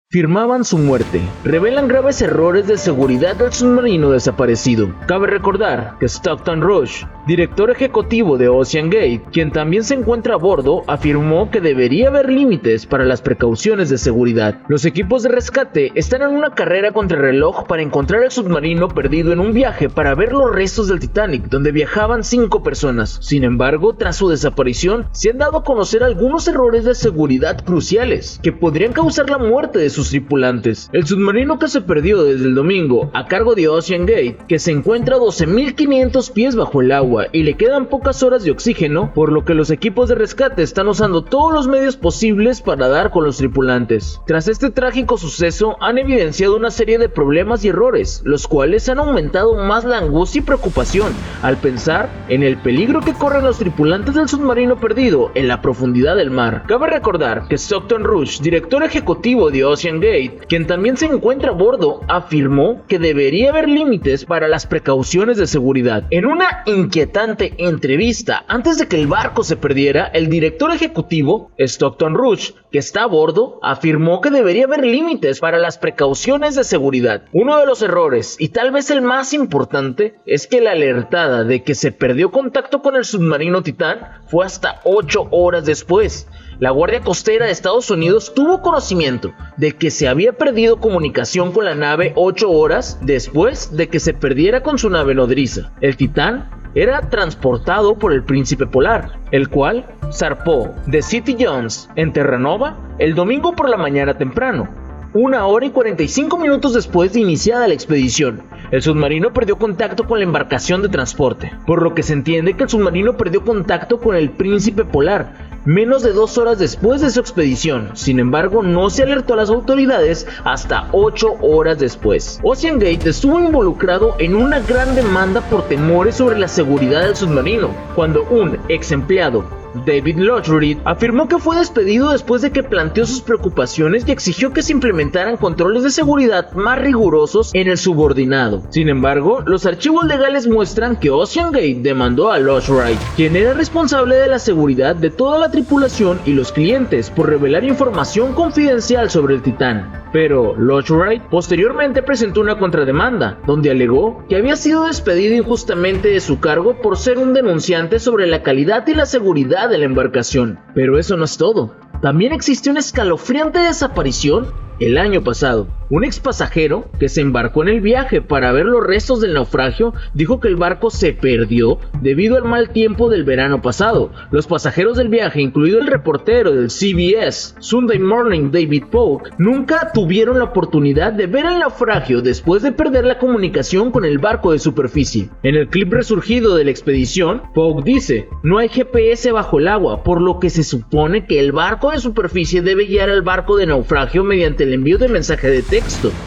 firmaban su muerte. Revelan graves errores de seguridad del submarino desaparecido. Cabe recordar que Stockton Rush, director ejecutivo de Ocean Gate, quien también se encuentra a bordo, afirmó que debería haber límites para las precauciones de seguridad. Los equipos de rescate están en una carrera contra el reloj para encontrar el submarino perdido en un viaje para ver los restos del Titanic, donde viajaban 5 personas. Sin embargo, tras su desaparición, se han dado a conocer algunos errores de seguridad cruciales que podrían causar la muerte de sus tripulantes. El submarino que se perdió desde el domingo a cargo de Ocean Gate, que se encuentra a 12.500 pies bajo el agua y le quedan pocas horas de oxígeno, por lo que los equipos de rescate están usando todos los medios posibles para dar con los tripulantes. Tras este trágico suceso, han evidenciado una serie de problemas y errores, los cuales han aumentado más la angustia y preocupación al pensar en el peligro que corren los tripulantes del submarino perdido en la profundidad del mar. Cabe recordar que Stockton Rush, director ejecutivo de Ocean Gate, quien también se encuentra a bordo, afirmó que debería haber límites para las precauciones de seguridad. En una inquietante entrevista antes de que el barco se perdiera, el director ejecutivo, Stockton Rush, que está a bordo, afirmó que debería haber límites para las precauciones de seguridad. Uno de los errores, y tal vez el más importante, es que la alertada de que se perdió contacto con el submarino Titán fue hasta 8 horas después. La Guardia Costera de Estados Unidos tuvo conocimiento de que se había perdido comunicación con la nave 8 horas después de que se perdiera con su nave nodriza. El Titán era transportado por el Príncipe Polar, el cual zarpó de City Jones en Terranova el domingo por la mañana temprano, 1 hora y 45 minutos después de iniciada la expedición. El submarino perdió contacto con la embarcación de transporte, por lo que se entiende que el submarino perdió contacto con el Príncipe Polar menos de 2 horas después de su expedición. Sin embargo, no se alertó a las autoridades hasta 8 horas después. Ocean Gate estuvo involucrado en una gran demanda por temores sobre la seguridad del submarino, cuando un ex empleado, David Lochrid, afirmó que fue despedido después de que planteó sus preocupaciones y exigió que se implementaran controles de seguridad más rigurosos en el subordinado. Sin embargo, los archivos legales muestran que Ocean Gate demandó a Lochrid, quien era responsable de la seguridad de toda la tripulación y los clientes, por revelar información confidencial sobre el Titán. Pero Lochrid posteriormente presentó una contrademanda, donde alegó que había sido despedido injustamente de su cargo por ser un denunciante sobre la calidad y la seguridad de la embarcación. Pero eso no es todo. También existió una escalofriante desaparición el año pasado. Un ex pasajero que se embarcó en el viaje para ver los restos del naufragio dijo que el barco se perdió debido al mal tiempo del verano pasado. Los pasajeros del viaje, incluido el reportero del CBS Sunday Morning David Polk, nunca tuvieron la oportunidad de ver el naufragio después de perder la comunicación con el barco de superficie. En el clip resurgido de la expedición, Polk dice: "No hay GPS bajo el agua, por lo que se supone que el barco de superficie debe guiar al barco de naufragio mediante el envío de mensaje de texto".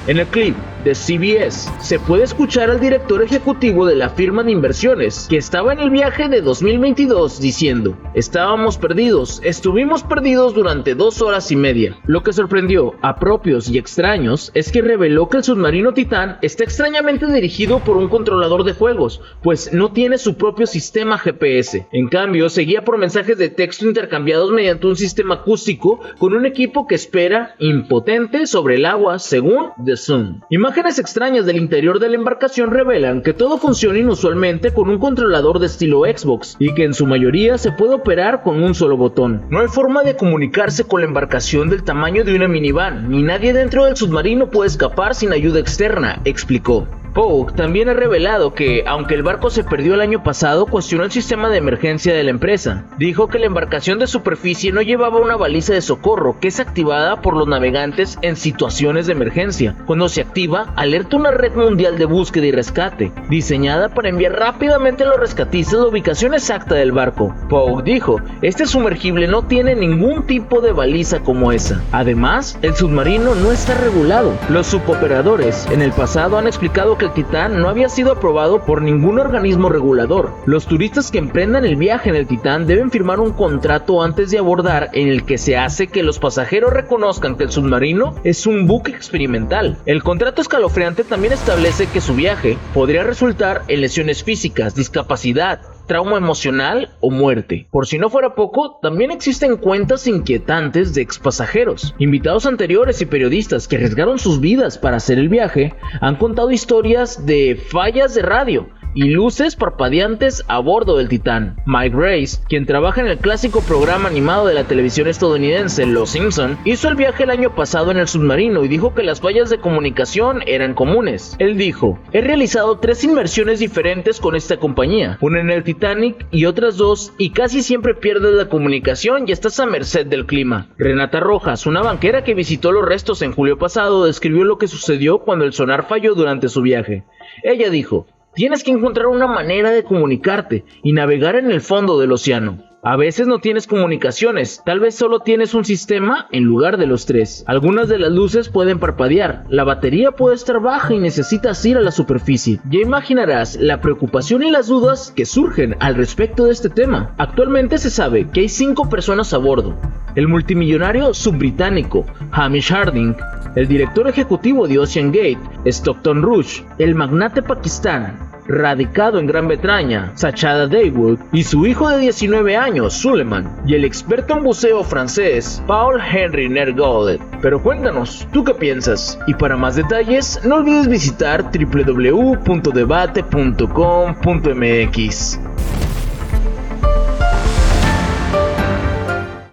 En el clip de CBS se puede escuchar al director ejecutivo de la firma de inversiones, que estaba en el viaje de 2022, diciendo: "Estábamos perdidos, estuvimos perdidos durante 2 horas y media". Lo que sorprendió a propios y extraños es que reveló que el submarino Titán está extrañamente dirigido por un controlador de juegos, pues no tiene su propio sistema GPS. En cambio, se guía por mensajes de texto intercambiados mediante un sistema acústico con un equipo que espera impotente sobre el agua, según The Sun. Imágenes extrañas del interior de la embarcación revelan que todo funciona inusualmente con un controlador de estilo Xbox y que en su mayoría se puede operar con un solo botón. No hay forma de comunicarse con la embarcación del tamaño de una minivan, ni nadie dentro del submarino puede escapar sin ayuda externa, explicó. Polk también ha revelado que, aunque el barco se perdió el año pasado, cuestionó el sistema de emergencia de la empresa. Dijo que la embarcación de superficie no llevaba una baliza de socorro que es activada por los navegantes en situaciones de emergencia. Cuando se activa, alerta una red mundial de búsqueda y rescate, diseñada para enviar rápidamente a los rescatistas la ubicación exacta del barco. Polk dijo: "Este sumergible no tiene ningún tipo de baliza como esa. Además, el submarino no está regulado. Los suboperadores en el pasado han explicado que el Titán no había sido aprobado por ningún organismo regulador. Los turistas que emprendan el viaje en el Titán deben firmar un contrato antes de abordar en el que se hace que los pasajeros reconozcan que el submarino es un buque experimental. El contrato escalofriante también establece que su viaje podría resultar en lesiones físicas, discapacidad trauma emocional o muerte. Por si no fuera poco, también existen cuentas inquietantes de expasajeros. Invitados anteriores y periodistas que arriesgaron sus vidas para hacer el viaje han contado historias de fallas de radio y luces parpadeantes a bordo del Titán. Mike Grace, quien trabaja en el clásico programa animado de la televisión estadounidense Los Simpson, hizo el viaje el año pasado en el submarino y dijo que las fallas de comunicación eran comunes. Él dijo: he realizado 3 inmersiones diferentes con esta compañía, una en el Titanic y otras 2, y casi siempre pierdes la comunicación y estás a merced del clima. Renata Rojas, una banquera que visitó los restos en julio pasado, describió lo que sucedió cuando el sonar falló durante su viaje. Ella dijo: tienes que encontrar una manera de comunicarte y navegar en el fondo del océano. A veces no tienes comunicaciones, tal vez solo tienes un sistema en lugar de los 3. Algunas de las luces pueden parpadear, la batería puede estar baja y necesitas ir a la superficie. Ya imaginarás la preocupación y las dudas que surgen al respecto de este tema. Actualmente se sabe que hay 5 personas a bordo: el multimillonario subbritánico Hamish Harding, el director ejecutivo de Ocean Gate, Stockton Rush, el magnate pakistán radicado en Gran Bretaña, Sachada Daywood, y su hijo de 19 años, Suleiman, y el experto en buceo francés, Paul-Henri Nergaudet. Pero cuéntanos, ¿tú qué piensas? Y para más detalles, no olvides visitar www.debate.com.mx.